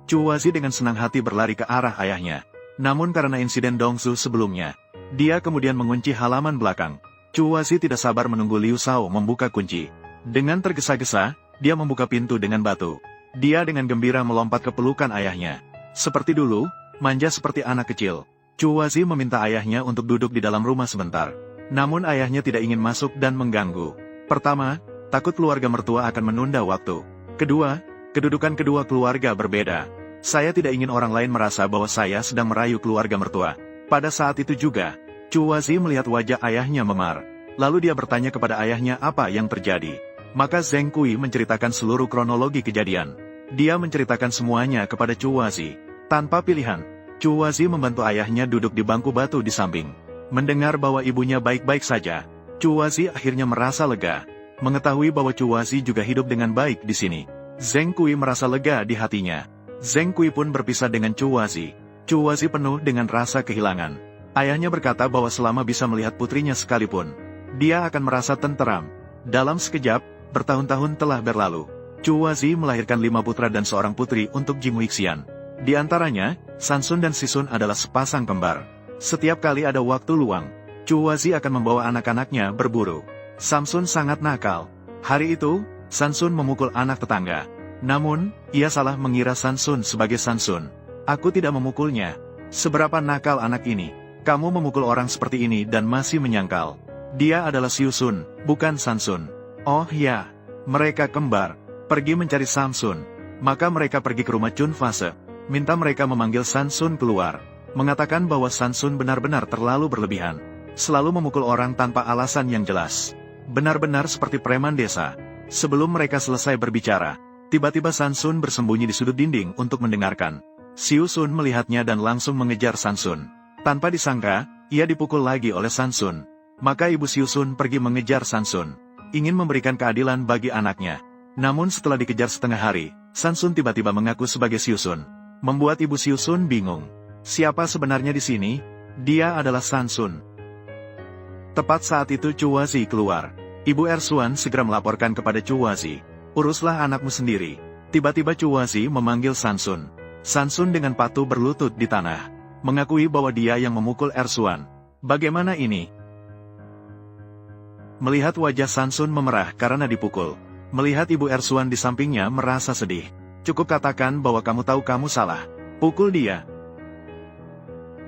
Chuazi dengan senang hati berlari ke arah ayahnya. Namun karena insiden Dongsu sebelumnya, dia kemudian mengunci halaman belakang. Chuazi tidak sabar menunggu Liu Shao membuka kunci. Dengan tergesa-gesa, dia membuka pintu dengan batu. Dia dengan gembira melompat ke pelukan ayahnya. Seperti dulu, manja seperti anak kecil. Chuazi meminta ayahnya untuk duduk di dalam rumah sebentar. Namun ayahnya tidak ingin masuk dan mengganggu. Pertama, takut keluarga mertua akan menunda waktu. Kedua, kedudukan kedua keluarga berbeda. Saya tidak ingin orang lain merasa bahwa saya sedang merayu keluarga mertua. Pada saat itu juga, Chu Wazi melihat wajah ayahnya memar. Lalu dia bertanya kepada ayahnya apa yang terjadi. Maka Zheng Kui menceritakan seluruh kronologi kejadian. Dia menceritakan semuanya kepada Chu Wazi. Tanpa pilihan, Chu Wazi membantu ayahnya duduk di bangku batu di samping. Mendengar bahwa ibunya baik-baik saja, Chu Wazi akhirnya merasa lega. Mengetahui bahwa Chu Wazi juga hidup dengan baik di sini, Zheng Kui merasa lega di hatinya. Zheng Kui pun berpisah dengan Chu Wazi. Chu Wazi penuh dengan rasa kehilangan. Ayahnya berkata bahwa selama bisa melihat putrinya sekalipun, dia akan merasa tenteram. Dalam sekejap, bertahun-tahun telah berlalu. Chu Wazi melahirkan 5 putra dan seorang putri untuk Jing Wuxian. Di antaranya, Sansun dan Sisun adalah sepasang kembar. Setiap kali ada waktu luang, Chu Wazi akan membawa anak-anaknya berburu. Samsun sangat nakal. Hari itu, Sansun memukul anak tetangga. Namun, ia salah mengira Sansun sebagai Sansun. Aku tidak memukulnya. Seberapa nakal anak ini. Kamu memukul orang seperti ini dan masih menyangkal. Dia adalah Siusun, bukan Sansun. Oh ya, mereka kembar. Pergi mencari Samsun. Maka mereka pergi ke rumah Chun Fase. Minta mereka memanggil Sansun keluar. Mengatakan bahwa Sansun benar-benar terlalu berlebihan. Selalu memukul orang tanpa alasan yang jelas. Benar-benar seperti preman desa. Sebelum mereka selesai berbicara, tiba-tiba Sansun bersembunyi di sudut dinding untuk mendengarkan. Siusun melihatnya dan langsung mengejar Sansun. Tanpa disangka, ia dipukul lagi oleh Sansun. Maka ibu Siusun pergi mengejar Sansun, ingin memberikan keadilan bagi anaknya. Namun setelah dikejar setengah hari, Sansun tiba-tiba mengaku sebagai Siusun. Membuat ibu Siusun bingung. Siapa sebenarnya di sini? Dia adalah Sansun. Tepat saat itu Chu Wazi keluar. Ibu Ersuan segera melaporkan kepada Chu Wazi. Uruslah anakmu sendiri. Tiba-tiba Chu Wazi memanggil Sansun. Sansun dengan patuh berlutut di tanah. Mengakui bahwa dia yang memukul Ersuan. Bagaimana ini? Melihat wajah Sansun memerah karena dipukul. Melihat ibu Ersuan di sampingnya merasa sedih. Cukup katakan bahwa kamu tahu kamu salah. Pukul dia.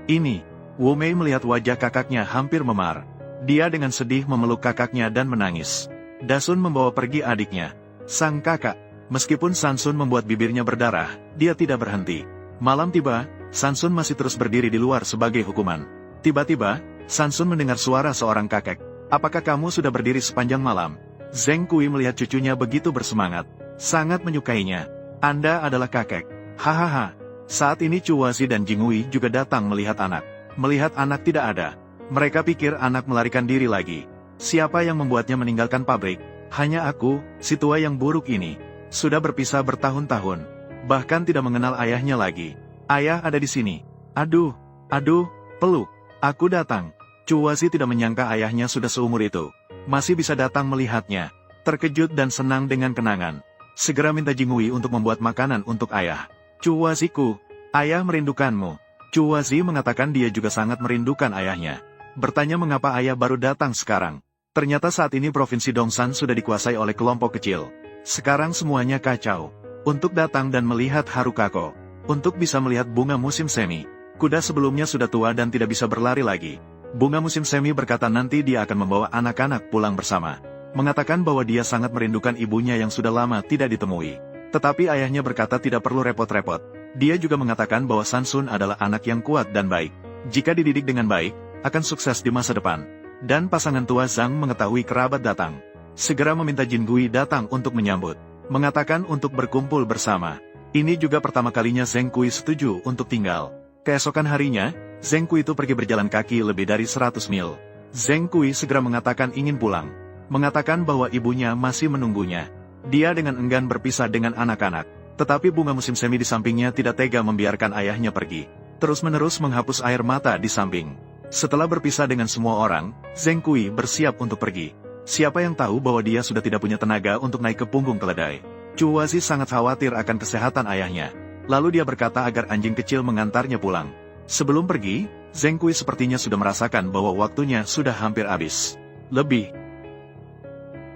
Ini. Wu Mei melihat wajah kakaknya hampir memar. Dia dengan sedih memeluk kakaknya dan menangis. Dasun membawa pergi adiknya. Sang kakak. Meskipun Sansun membuat bibirnya berdarah, dia tidak berhenti. Malam tiba, Sansun masih terus berdiri di luar sebagai hukuman. Tiba-tiba, Sansun mendengar suara seorang kakek. Apakah kamu sudah berdiri sepanjang malam? Zheng Kui melihat cucunya begitu bersemangat. Sangat menyukainya. Anda adalah kakek. Hahaha. Saat ini Chu Wazi dan Jinghui juga datang melihat anak. Melihat anak tidak ada. Mereka pikir anak melarikan diri lagi. Siapa yang membuatnya meninggalkan pabrik? Hanya aku, si tua yang buruk ini. Sudah berpisah bertahun-tahun. Bahkan tidak mengenal ayahnya lagi. Ayah ada di sini. Aduh, peluk. Aku datang. Chu Wazi tidak menyangka ayahnya sudah seumur itu. Masih bisa datang melihatnya. Terkejut dan senang dengan kenangan. Segera minta Jinghui untuk membuat makanan untuk ayah. Chu Waziku, ayah merindukanmu. Chu Wazi mengatakan dia juga sangat merindukan ayahnya. Bertanya mengapa ayah baru datang sekarang. Ternyata saat ini Provinsi Dongsan sudah dikuasai oleh kelompok kecil. Sekarang semuanya kacau. Untuk datang dan melihat Harukako. Untuk bisa melihat bunga musim semi. Kuda sebelumnya sudah tua dan tidak bisa berlari lagi. Bunga musim semi berkata nanti dia akan membawa anak-anak pulang bersama. Mengatakan bahwa dia sangat merindukan ibunya yang sudah lama tidak ditemui. Tetapi ayahnya berkata tidak perlu repot-repot. Dia juga mengatakan bahwa Sansun adalah anak yang kuat dan baik. Jika dididik dengan baik, akan sukses di masa depan. Dan pasangan tua Zhang mengetahui kerabat datang. Segera meminta Jinghui datang untuk menyambut. Mengatakan untuk berkumpul bersama. Ini juga pertama kalinya Zheng Kui setuju untuk tinggal. Keesokan harinya, Zheng Kui itu pergi berjalan kaki lebih dari 100 mil. Zheng Kui segera mengatakan ingin pulang. Mengatakan bahwa ibunya masih menunggunya. Dia dengan enggan berpisah dengan anak-anak. Tetapi bunga musim semi di sampingnya tidak tega membiarkan ayahnya pergi. Terus-menerus menghapus air mata di samping. Setelah berpisah dengan semua orang, Zheng Kui bersiap untuk pergi. Siapa yang tahu bahwa dia sudah tidak punya tenaga untuk naik ke punggung keledai. Chu Wazi sangat khawatir akan kesehatan ayahnya. Lalu dia berkata agar anjing kecil mengantarnya pulang. Sebelum pergi, Zheng Kui sepertinya sudah merasakan bahwa waktunya sudah hampir habis. Lebih.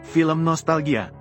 Film nostalgia.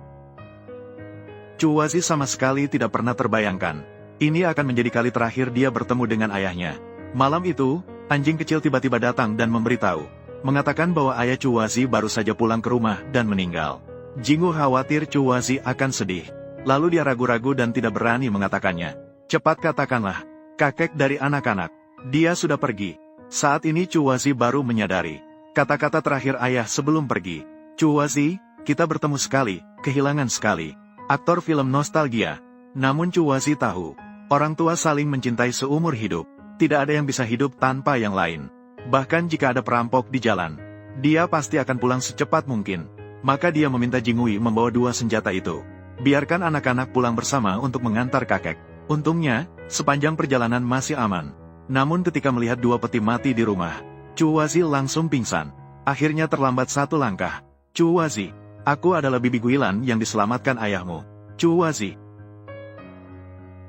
Chu Wazi sama sekali tidak pernah terbayangkan. Ini akan menjadi kali terakhir dia bertemu dengan ayahnya. Malam itu, anjing kecil tiba-tiba datang dan memberitahu. mengatakan bahwa ayah Chuwazi baru saja pulang ke rumah dan meninggal. Jingwu khawatir Chuwazi akan sedih. Lalu dia ragu-ragu dan tidak berani mengatakannya. Cepat katakanlah, kakek dari anak-anak. Dia sudah pergi. Saat ini Chuwazi baru menyadari. Kata-kata terakhir ayah sebelum pergi. Chuwazi, kita bertemu sekali, kehilangan sekali. Aktor film nostalgia. Namun Chuwazi tahu, orang tua saling mencintai seumur hidup. Tidak ada yang bisa hidup tanpa yang lain. Bahkan jika ada perampok di jalan, dia pasti akan pulang secepat mungkin. Maka dia meminta Jingwei membawa dua senjata itu. Biarkan anak-anak pulang bersama untuk mengantar kakek. Untungnya, sepanjang perjalanan masih aman. Namun ketika melihat dua peti mati di rumah, Chuwazi langsung pingsan. Akhirnya terlambat satu langkah. Chuwazi, aku adalah bibi Guilan yang diselamatkan ayahmu. Chuwazi.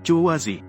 Chuwazi.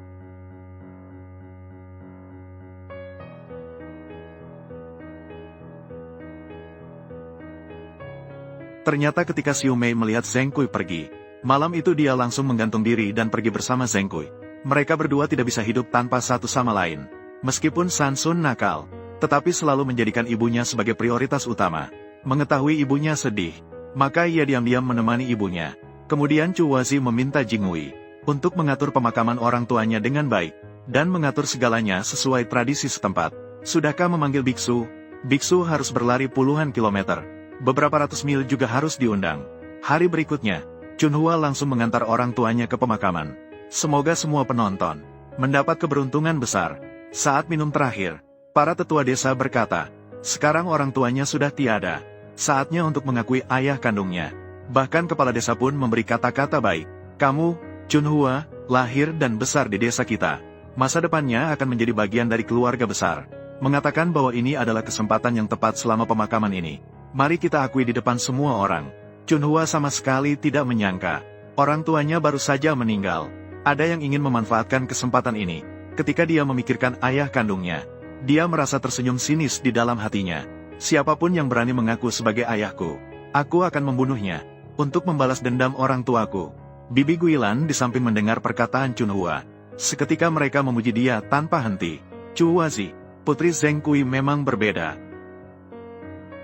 Ternyata ketika Xiu Mei melihat Zheng Kui pergi, malam itu dia langsung menggantung diri dan pergi bersama Zheng Kui. Mereka berdua tidak bisa hidup tanpa satu sama lain. Meskipun Sansun nakal, tetapi selalu menjadikan ibunya sebagai prioritas utama. Mengetahui ibunya sedih, maka ia diam-diam menemani ibunya. Kemudian Chuwazi meminta Jingwei untuk mengatur pemakaman orang tuanya dengan baik, dan mengatur segalanya sesuai tradisi setempat. Sudahkah memanggil biksu? Biksu harus berlari puluhan kilometer. Beberapa ratus mil juga harus diundang. Hari berikutnya, Chunhua langsung mengantar orang tuanya ke pemakaman. Semoga semua penonton mendapat keberuntungan besar. Saat minum terakhir, para tetua desa berkata, sekarang orang tuanya sudah tiada. Saatnya untuk mengakui ayah kandungnya. Bahkan kepala desa pun memberi kata-kata baik. Kamu, Chunhua, lahir dan besar di desa kita. Masa depannya akan menjadi bagian dari keluarga besar. Mengatakan bahwa ini adalah kesempatan yang tepat selama pemakaman ini. Mari kita akui di depan semua orang. Chunhua sama sekali tidak menyangka. Orang tuanya baru saja meninggal. Ada yang ingin memanfaatkan kesempatan ini. Ketika dia memikirkan ayah kandungnya, dia merasa tersenyum sinis di dalam hatinya. Siapapun yang berani mengaku sebagai ayahku, aku akan membunuhnya. Untuk membalas dendam orang tuaku. Bibi Guilan di samping mendengar perkataan Chunhua. Seketika mereka memuji dia tanpa henti. Chuwazi, putri Zheng Kui memang berbeda.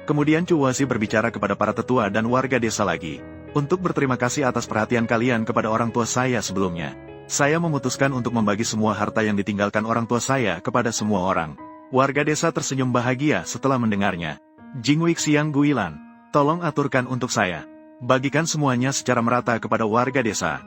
Kemudian Chuwazi berbicara kepada para tetua dan warga desa lagi. Untuk berterima kasih atas perhatian kalian kepada orang tua saya sebelumnya. Saya memutuskan untuk membagi semua harta yang ditinggalkan orang tua saya kepada semua orang. Warga desa tersenyum bahagia setelah mendengarnya. Jingwei Xiang Guilan, tolong aturkan untuk saya. Bagikan semuanya secara merata kepada warga desa.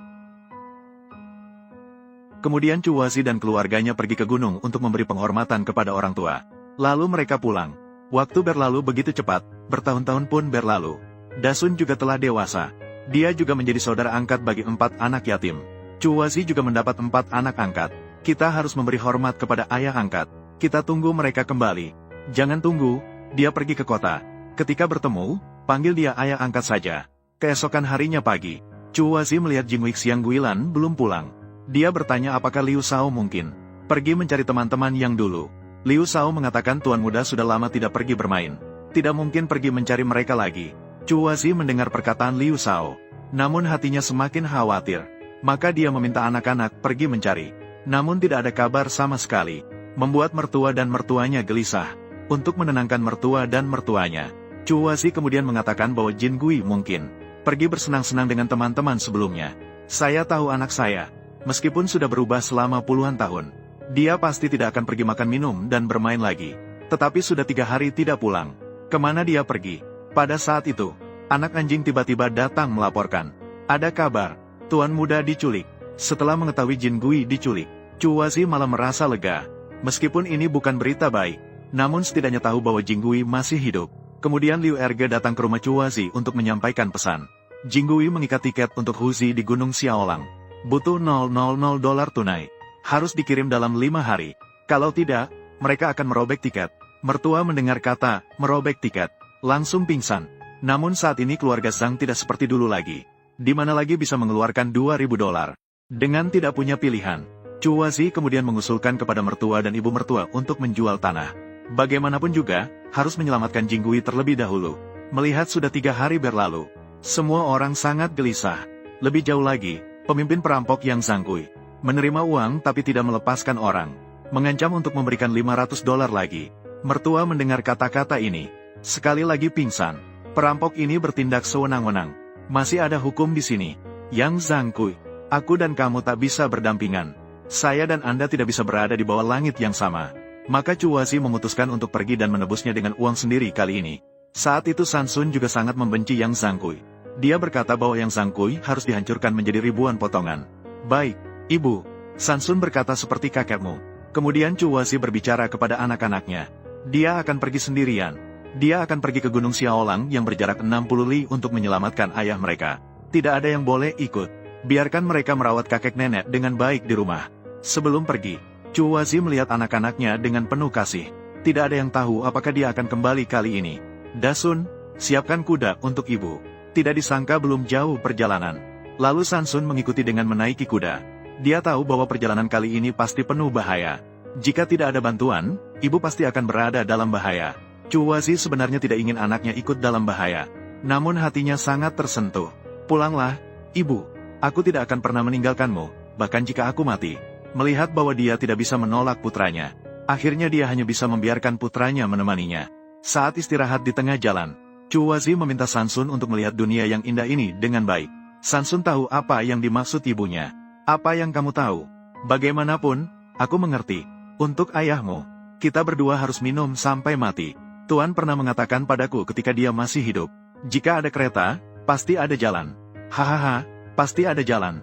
Kemudian Chuwazi dan keluarganya pergi ke gunung untuk memberi penghormatan kepada orang tua. Lalu mereka pulang. Waktu berlalu begitu cepat, bertahun-tahun pun berlalu. Dasun juga telah dewasa. Dia juga menjadi saudara angkat bagi 4 anak yatim. Chuwazi juga mendapat 4 anak angkat. Kita harus memberi hormat kepada ayah angkat. Kita tunggu mereka kembali. Jangan tunggu, dia pergi ke kota. Ketika bertemu, panggil dia ayah angkat saja. Keesokan harinya pagi, Chuwazi melihat Jingwei Xiang Guilan belum pulang. Dia bertanya apakah Liu Shao mungkin pergi mencari teman-teman yang dulu. Liu Shao mengatakan tuan muda sudah lama tidak pergi bermain. Tidak mungkin pergi mencari mereka lagi. Chuwazi mendengar perkataan Liu Shao. Namun hatinya semakin khawatir. Maka dia meminta anak-anak pergi mencari. Namun tidak ada kabar sama sekali. Membuat mertua dan mertuanya gelisah. Untuk menenangkan mertua dan mertuanya, Chuwazi kemudian mengatakan bahwa Jin Gui mungkin pergi bersenang-senang dengan teman-teman sebelumnya. Saya tahu anak saya. Meskipun sudah berubah selama puluhan tahun, dia pasti tidak akan pergi makan minum dan bermain lagi. Tetapi sudah 3 hari tidak pulang. Kemana dia pergi? Pada saat itu, anak anjing tiba-tiba datang melaporkan. Ada kabar, tuan muda diculik. Setelah mengetahui Jin Gui diculik, Chuwazi malah merasa lega. Meskipun ini bukan berita baik, namun setidaknya tahu bahwa Jin Gui masih hidup. Kemudian Liu Erge datang ke rumah Chuwazi untuk menyampaikan pesan. Jin Gui mengikat tiket untuk Huzi di Gunung Xiaolang. Butuh $000 tunai. Harus dikirim dalam 5 hari. Kalau tidak, mereka akan merobek tiket. Mertua mendengar kata, merobek tiket. Langsung pingsan. Namun saat ini keluarga Zhang tidak seperti dulu lagi. Di mana lagi bisa mengeluarkan $2.000. Dengan tidak punya pilihan, Chuwazi kemudian mengusulkan kepada mertua dan ibu mertua untuk menjual tanah. Bagaimanapun juga, harus menyelamatkan Jin Gui terlebih dahulu. Melihat sudah 3 hari berlalu, semua orang sangat gelisah. Lebih jauh lagi, pemimpin perampok yang Zhang Kui menerima uang tapi tidak melepaskan orang. Mengancam untuk memberikan $500 lagi. Mertua mendengar kata-kata ini. Sekali lagi pingsan. Perampok ini bertindak sewenang-wenang. Masih ada hukum di sini. Yang Zhangkui, aku dan kamu tak bisa berdampingan. Saya dan Anda tidak bisa berada di bawah langit yang sama. Maka Chuazi memutuskan untuk pergi dan menebusnya dengan uang sendiri kali ini. Saat itu Sansun juga sangat membenci Yang Zhangkui. Dia berkata bahwa Yang Zhangkui harus dihancurkan menjadi ribuan potongan. Baik, Ibu. Sansun berkata seperti kakekmu. Kemudian Chuazi berbicara kepada anak-anaknya. Dia akan pergi sendirian. Dia akan pergi ke Gunung Xiaolang yang berjarak 60 li untuk menyelamatkan ayah mereka. Tidak ada yang boleh ikut. Biarkan mereka merawat kakek nenek dengan baik di rumah. Sebelum pergi, Chuazi melihat anak-anaknya dengan penuh kasih. Tidak ada yang tahu apakah dia akan kembali kali ini. Dasun, siapkan kuda untuk ibu. Tidak disangka belum jauh perjalanan. Lalu Sansun mengikuti dengan menaiki kuda. Dia tahu bahwa perjalanan kali ini pasti penuh bahaya. Jika tidak ada bantuan, ibu pasti akan berada dalam bahaya. Chuazi sebenarnya tidak ingin anaknya ikut dalam bahaya. Namun hatinya sangat tersentuh. Pulanglah, ibu. Aku tidak akan pernah meninggalkanmu, bahkan jika aku mati. Melihat bahwa dia tidak bisa menolak putranya. Akhirnya dia hanya bisa membiarkan putranya menemaninya. Saat istirahat di tengah jalan, Chuazi meminta Sansun untuk melihat dunia yang indah ini dengan baik. Sansun tahu apa yang dimaksud ibunya. Apa yang kamu tahu? Bagaimanapun, aku mengerti. Untuk ayahmu, kita berdua harus minum sampai mati. Tuan pernah mengatakan padaku ketika dia masih hidup. Jika ada kereta, pasti ada jalan. Hahaha, pasti ada jalan.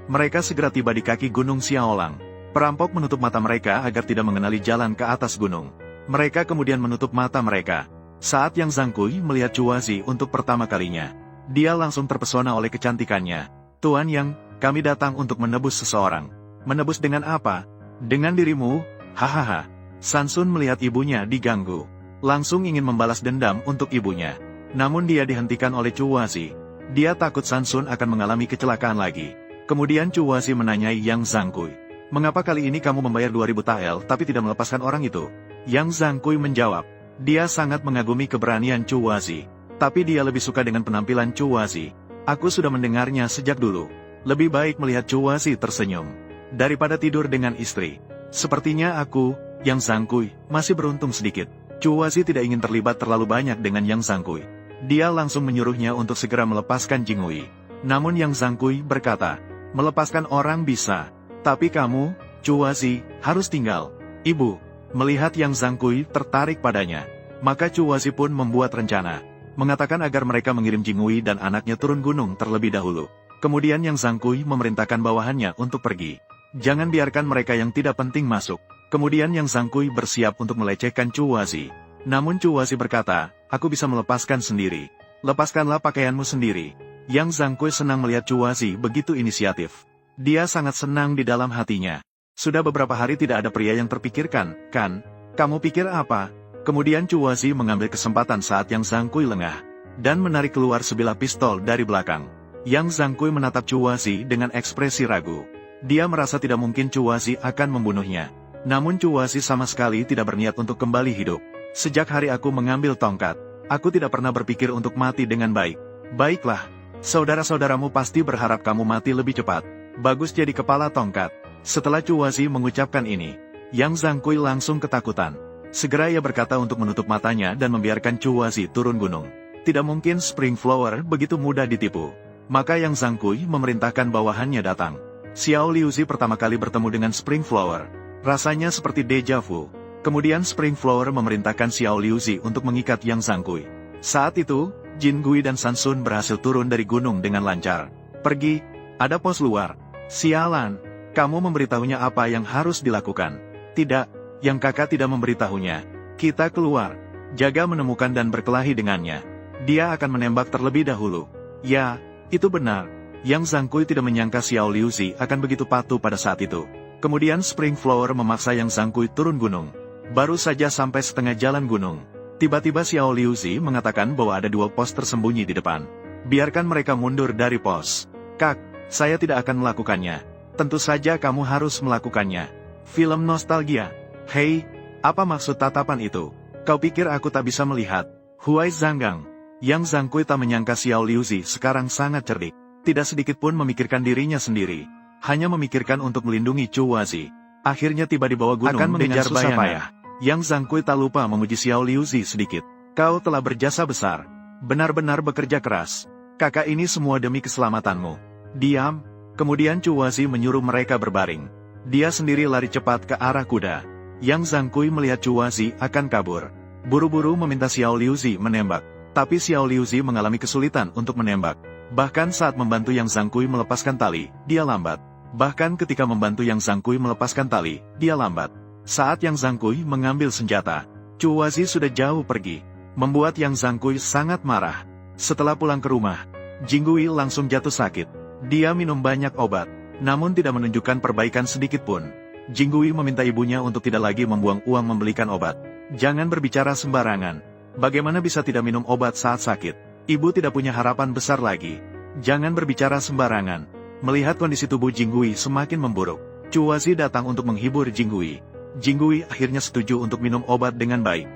Mereka segera tiba di kaki Gunung Xiaolang. Perampok menutup mata mereka agar tidak mengenali jalan ke atas gunung. Mereka kemudian menutup mata mereka. Saat Yang Zhangkui melihat Chuazi untuk pertama kalinya, dia langsung terpesona oleh kecantikannya. Tuan Yang, kami datang untuk menebus seseorang. Menebus dengan apa? Dengan dirimu? Hahaha. Sansun melihat ibunya diganggu. Langsung ingin membalas dendam untuk ibunya. Namun dia dihentikan oleh Chuazi. Dia takut Sansun akan mengalami kecelakaan lagi. Kemudian Chuazi menanyai Yang Zhangkui. Mengapa kali ini kamu membayar 2000 tael tapi tidak melepaskan orang itu? Yang Zhangkui menjawab. Dia sangat mengagumi keberanian Chuazi. Tapi dia lebih suka dengan penampilan Chuazi. Aku sudah mendengarnya sejak dulu. Lebih baik melihat Chuazi tersenyum daripada tidur dengan istri. Sepertinya aku, Yang Zhangkui, masih beruntung sedikit. Chuazi tidak ingin terlibat terlalu banyak dengan Yang Zhangkui. Dia langsung menyuruhnya untuk segera melepaskan Jinghui. Namun Yang Zhangkui berkata, melepaskan orang bisa. Tapi kamu, Chuazi, harus tinggal. Ibu, melihat Yang Zhangkui tertarik padanya. Maka Chuazi pun membuat rencana. Mengatakan agar mereka mengirim Jinghui dan anaknya turun gunung terlebih dahulu. Kemudian Yang Zhangkui memerintahkan bawahannya untuk pergi. Jangan biarkan mereka yang tidak penting masuk. Kemudian Yang Zhangkui bersiap untuk melecehkan Chuazi. Namun Chuazi berkata, aku bisa melepaskan sendiri. Lepaskanlah pakaianmu sendiri. Yang Zhangkui senang melihat Chuazi begitu inisiatif. Dia sangat senang di dalam hatinya. Sudah beberapa hari tidak ada pria yang terpikirkan, kan? Kamu pikir apa? Kemudian Chuazi mengambil kesempatan saat Yang Zhangkui lengah. Dan menarik keluar sebilah pistol dari belakang. Yang Zhangkui menatap Chuazi dengan ekspresi ragu. Dia merasa tidak mungkin Chuazi akan membunuhnya. Namun Chuazi sama sekali tidak berniat untuk kembali hidup. Sejak hari aku mengambil tongkat, aku tidak pernah berpikir untuk mati dengan baik. Baiklah, saudara-saudaramu pasti berharap kamu mati lebih cepat. Bagus jadi kepala tongkat. Setelah Chuazi mengucapkan ini, Yang Zhangkui langsung ketakutan. Segera ia berkata untuk menutup matanya dan membiarkan Chuazi turun gunung. Tidak mungkin Spring Flower begitu mudah ditipu. Maka Yang Zhangkui memerintahkan bawahannya datang. Xiao Liuzi pertama kali bertemu dengan Spring Flower. Rasanya seperti deja vu. Kemudian Spring Flower memerintahkan Xiao Liuzi untuk mengikat Yang Zhangkui. Saat itu, Jin Gui dan Sansun berhasil turun dari gunung dengan lancar. Pergi, ada pos luar. Sialan, kamu memberitahunya apa yang harus dilakukan. Tidak, Yang kakak tidak memberitahunya. Kita keluar, jaga menemukan dan berkelahi dengannya. Dia akan menembak terlebih dahulu. Ya, itu benar. Yang Zhangkui tidak menyangka Xiao Liuzi akan begitu patuh pada saat itu. Kemudian Spring Flower memaksa Yang Zhangkui turun gunung. Baru saja sampai setengah jalan gunung. Tiba-tiba Xiao Liuzi mengatakan bahwa ada 2 pos tersembunyi di depan. Biarkan mereka mundur dari pos. Kak, saya tidak akan melakukannya. Tentu saja kamu harus melakukannya. Film nostalgia. Hei, apa maksud tatapan itu? Kau pikir aku tak bisa melihat? Huai Zhanggang. Yang Zhangkui tak menyangka Xiao Liuzi sekarang sangat cerdik. Tidak sedikit pun memikirkan dirinya sendiri. Hanya memikirkan untuk melindungi Chuazi. Akhirnya tiba di bawah gunung akan dengan susah payah. Yang Zhangkui tak lupa memuji Xiao Liuzi sedikit. Kau telah berjasa besar. Benar-benar bekerja keras. Kakak ini semua demi keselamatanmu. Diam. Kemudian Chu Huazi menyuruh mereka berbaring. Dia sendiri lari cepat ke arah kuda. Yang Zhangkui melihat Chu Huazi akan kabur. Buru-buru meminta Xiao Liuzi menembak. Tapi Xiao Liuzi mengalami kesulitan untuk menembak. Bahkan saat membantu Yang Zhangkui melepaskan tali, dia lambat. Bahkan ketika membantu Yang Zhangkui melepaskan tali, dia lambat. Saat Yang Zhangkui mengambil senjata, Chu Huazi sudah jauh pergi. Membuat Yang Zhangkui sangat marah. Setelah pulang ke rumah, Jinggui langsung jatuh sakit. Dia minum banyak obat, namun tidak menunjukkan perbaikan sedikit pun. Jinggui meminta ibunya untuk tidak lagi membuang uang membelikan obat. Jangan berbicara sembarangan. Bagaimana bisa tidak minum obat saat sakit? Ibu tidak punya harapan besar lagi. Jangan berbicara sembarangan. Melihat kondisi tubuh Jinggui semakin memburuk, Chu Huazi datang untuk menghibur Jinggui. Jinggui akhirnya setuju untuk minum obat dengan baik.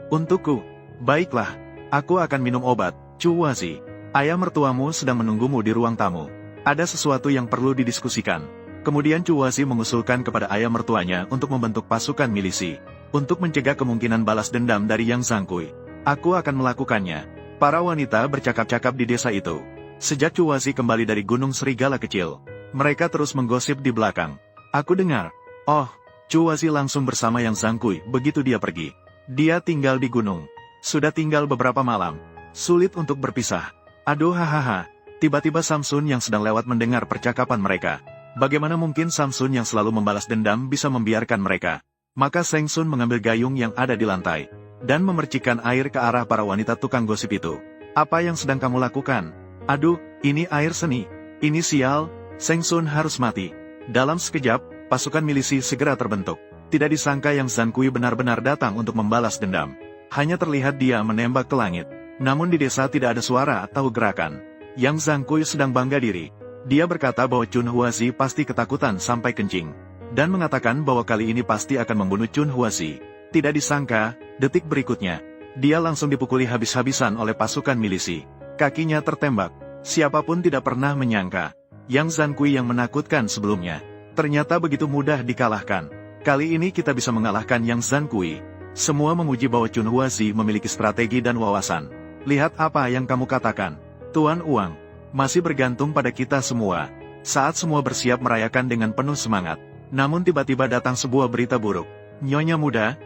Untukku. Baiklah, aku akan minum obat. Chu Huazi, ayah mertuamu sedang menunggumu di ruang tamu. Ada sesuatu yang perlu didiskusikan. Kemudian Chu Huazi mengusulkan kepada ayah mertuanya untuk membentuk pasukan milisi, untuk mencegah kemungkinan balas dendam dari Yang Zhangkui. Aku akan melakukannya. Para wanita bercakap-cakap di desa itu. Sejak Chu Huazi kembali dari Gunung Serigala Kecil, mereka terus menggosip di belakang. Aku dengar. Oh, Chu Huazi langsung bersama Yang Zhangkui begitu dia pergi. Dia tinggal di gunung. Sudah tinggal beberapa malam. Sulit untuk berpisah. Aduh hahaha. Tiba-tiba Samsun yang sedang lewat mendengar percakapan mereka. Bagaimana mungkin Samsun yang selalu membalas dendam bisa membiarkan mereka? Maka Seng Sun mengambil gayung yang ada di lantai dan memercikkan air ke arah para wanita tukang gosip itu. Apa yang sedang kamu lakukan? Aduh, ini air seni. Ini sial, Seng Sun harus mati. Dalam sekejap, pasukan milisi segera terbentuk. Tidak disangka Yang Zhangkui benar-benar datang untuk membalas dendam. Hanya terlihat dia menembak ke langit. Namun di desa tidak ada suara atau gerakan. Yang Zhangkui sedang bangga diri. Dia berkata bahwa Chun Huazi pasti ketakutan sampai kencing. Dan mengatakan bahwa kali ini pasti akan membunuh Chun Huazi. Tidak disangka, detik berikutnya, dia langsung dipukuli habis-habisan oleh pasukan milisi. Kakinya tertembak. Siapapun tidak pernah menyangka. Yang Zhangkui yang menakutkan sebelumnya, ternyata begitu mudah dikalahkan. Kali ini kita bisa mengalahkan Yang Zhangkui. Semua memuji bahwa Chun Huazi memiliki strategi dan wawasan. Lihat apa yang kamu katakan. Tuan Uang, masih bergantung pada kita semua. Saat semua bersiap merayakan dengan penuh semangat. Namun tiba-tiba datang sebuah berita buruk. Nyonya muda,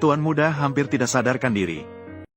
Tuan muda hampir tidak sadarkan diri.